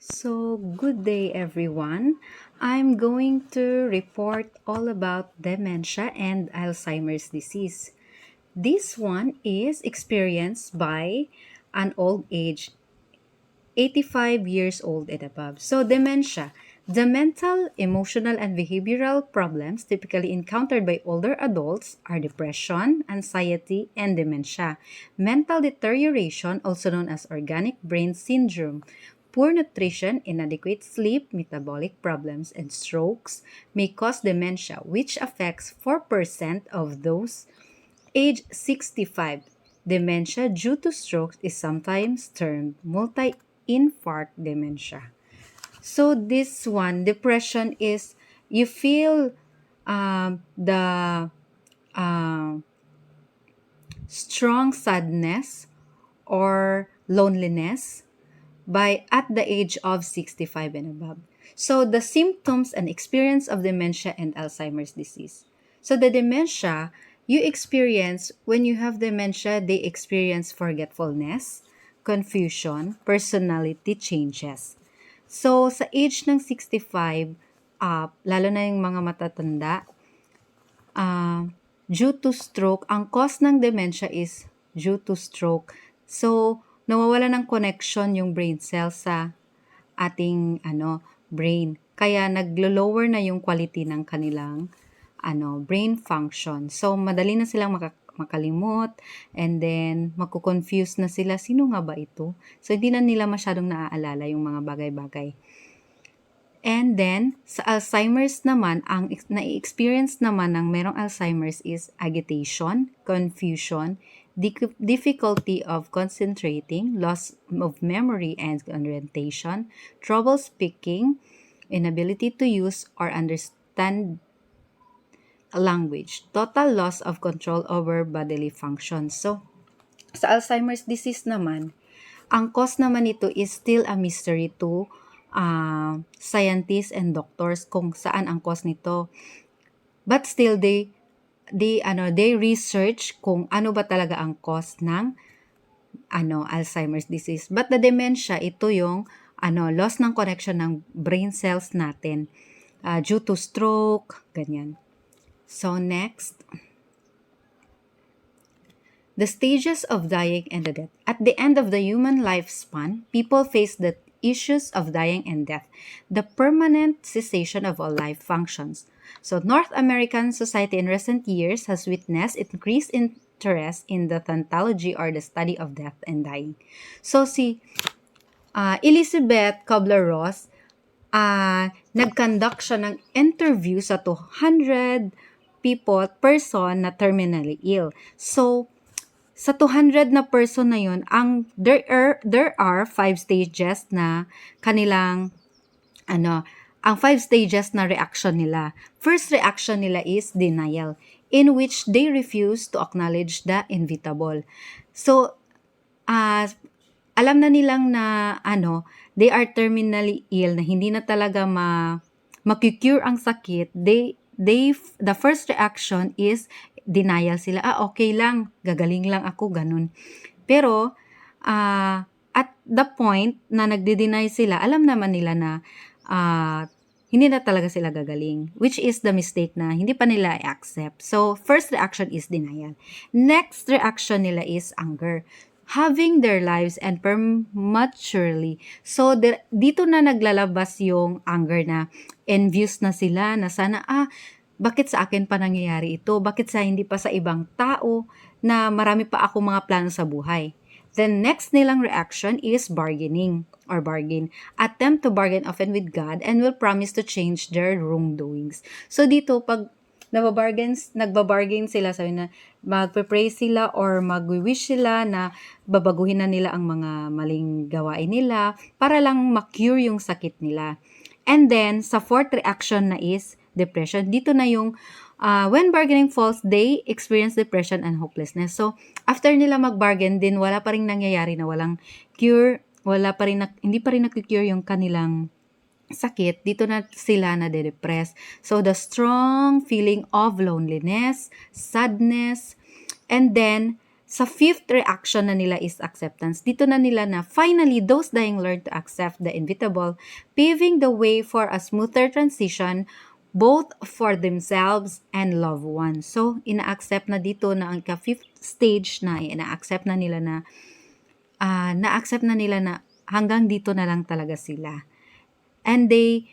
So, good day everyone. I'm going to report all about dementia and Alzheimer's disease. This one is experienced by an old age 85 years old and above. So, dementia. The mental, emotional, and behavioral problems typically encountered by older adults are depression, anxiety, and dementia. Mental deterioration, also known as organic brain syndrome, poor nutrition, inadequate sleep, metabolic problems, and strokes may cause dementia, which affects 4% of those age 65. Dementia due to strokes is sometimes termed multi-infarct dementia. So this one, depression is you feel the um, strong sadness or loneliness by at the age of 65 and above. So the symptoms and experience of dementia and Alzheimer's disease. So the dementia you experience when you have dementia, they experience forgetfulness, confusion, personality changes. So sa age ng 65 up, lalo na yung mga matatanda, ah, due to stroke, ang cause ng dementia is due to stroke. So, nawawala ng connection yung brain cells sa ating brain. Kaya naglo-lower na yung quality ng kanilang brain function. So, madali na silang makalimot and then magko-confuse na sila, sino nga ba ito? So, hindi na nila masyadong naaalala yung mga bagay-bagay. And then, sa Alzheimer's naman, ang na-experience naman ng merong Alzheimer's is agitation, confusion, difficulty of concentrating, loss of memory and orientation, trouble speaking, inability to use or understand language, total loss of control over bodily functions. So, sa Alzheimer's disease naman, ang cause naman nito is still a mystery to scientists and doctors kung saan ang cause nito. But still, they research kung ano ba talaga ang cause ng Alzheimer's disease. But the dementia, ito yung loss ng connection ng brain cells natin due to stroke, ganyan. So next, the stages of dying and the death. At the end of the human lifespan, people face the issues of dying and death, the permanent cessation of all life functions. So, North American society in recent years has witnessed increased interest in the thantology or the study of death and dying. So, si Elizabeth Kubler-Ross, nag-conduct siya ng interview sa 200 person na terminally ill. So, sa 200 na person na yun, there are 5 stages na kanilang ang 5 stages na reaction nila. First reaction nila is denial, in which they refuse to acknowledge the inevitable. So, alam na nilang na they are terminally ill, na hindi na talaga ma-cure ang sakit. The first reaction is denial sila. Okay lang, gagaling lang ako, ganun. Pero, at the point na nagde-deny sila, alam naman nila na hindi na talaga sila gagaling, which is the mistake na hindi pa nila i-accept. So, first reaction is denial. Next reaction nila is anger. Having their lives and prematurely. So, dito na naglalabas yung anger na envious na sila na sana, bakit sa akin pa nangyayari ito? Bakit sa hindi pa sa ibang tao na marami pa ako mga plano sa buhay? The next nilang reaction is bargaining or bargain. Attempt to bargain often with God and will promise to change their wrongdoings. So dito, pag nagbabargain sila, sabi na magpe-pray sila or mag-wish sila na babaguhin na nila ang mga maling gawain nila para lang ma-cure yung sakit nila. And then, sa fourth reaction na is depression. Dito na yung when bargaining falls, they experience depression and hopelessness. So, after nila mag-bargain din, wala pa rin nangyayari na walang cure, hindi pa rin na-cure yung kanilang sakit, dito na sila na-depress. So, the strong feeling of loneliness, sadness, and then, Sa fifth reaction na nila is acceptance. Dito na nila na finally those dying learn to accept the inevitable, paving the way for a smoother transition both for themselves and loved ones. So, ina-accept na dito na ang fifth stage na ina-accept na nila na na-accept na nila na hanggang dito na lang talaga sila. And they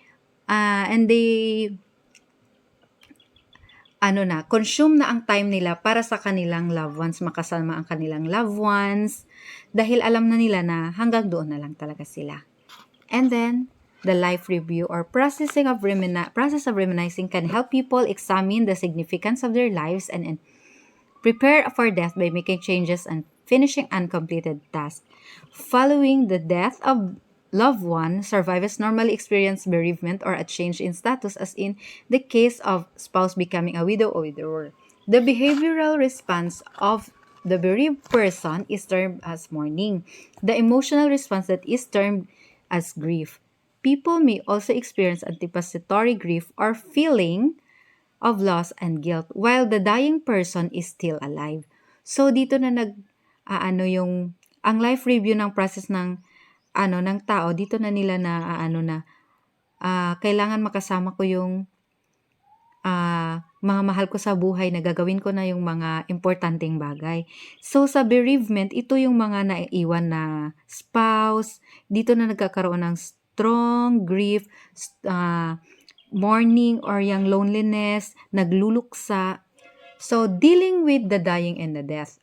consume na ang time nila para sa kanilang loved ones, makasama ang kanilang loved ones, dahil alam na nila na hanggang doon na lang talaga sila. And then, the life review or process of reminiscing can help people examine the significance of their lives and prepare for death by making changes and finishing uncompleted tasks. Following the death of loved one, survivors normally experience bereavement or a change in status, as in the case of spouse becoming a widow or widower. The behavioral response of the bereaved person is termed as mourning. The emotional response that is termed as grief. People may also experience anticipatory grief or feeling of loss and guilt while the dying person is still alive. So dito na ang life review ng process ng tao, dito na nila kailangan makasama ko yung mga mahal ko sa buhay, na gagawin ko na yung mga importanteng bagay. So sa bereavement, ito yung mga naiiwan na spouse, dito na nagkakaroon ng strong grief, mourning or yung loneliness, nagluluksa. So, dealing with the dying and the death.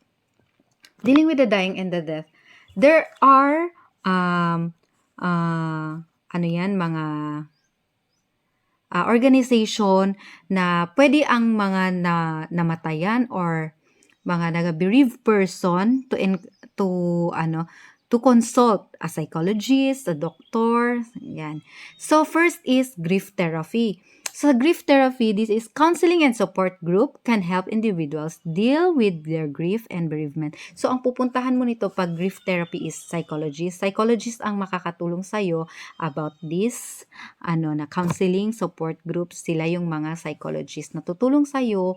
There are mga organization na pwede ang mga namatayan or mga naga-bereaved person to consult a psychologist, a doctor, yan. So first is grief therapy. So grief therapy, this is counseling and support group can help individuals deal with their grief and bereavement. So ang pupuntahan mo nito pag grief therapy is psychologist. Psychologist ang makakatulong sa'yo about this na counseling support groups. Sila yung mga psychologist na tutulong sa'yo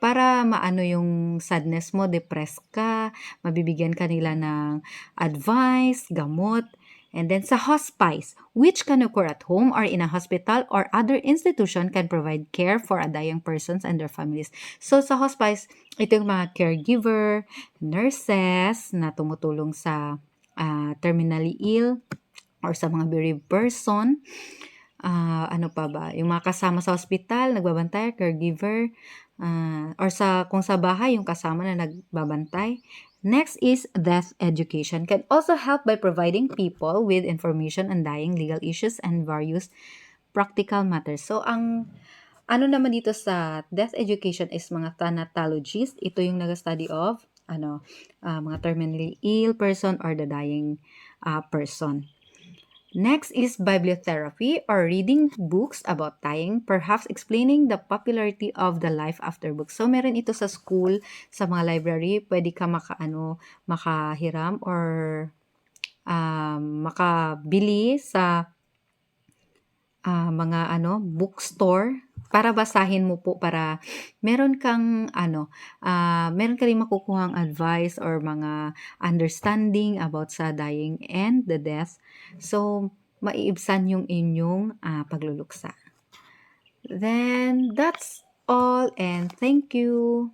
para maano yung sadness mo, depressed ka, mabibigyan ka nila ng advice, gamot. And then sa hospice, which can occur at home or in a hospital or other institution, can provide care for a dying persons and their families. So sa hospice, ito yung mga caregiver, nurses na tumutulong sa terminally ill or sa mga bereaved person. Yung mga kasama sa hospital, nagbabantay, caregiver, or kung sa bahay, yung kasama na nagbabantay. Next is death education. Can also help by providing people with information on dying, legal issues, and various practical matters. So, ang naman dito sa death education is mga thanatologist. Ito yung nag-study of mga terminally ill person or the dying person. Next is bibliotherapy or reading books about dying, perhaps explaining the popularity of the life after books. So, meron ito sa school, sa mga library, pwede ka makahiram or makabili sa mga bookstore para basahin mo po, para meron kang meron ka rin makukuhang advice or mga understanding about sa dying and the death. So, maiibsan yung inyong pagluluksa. Then, that's all and thank you.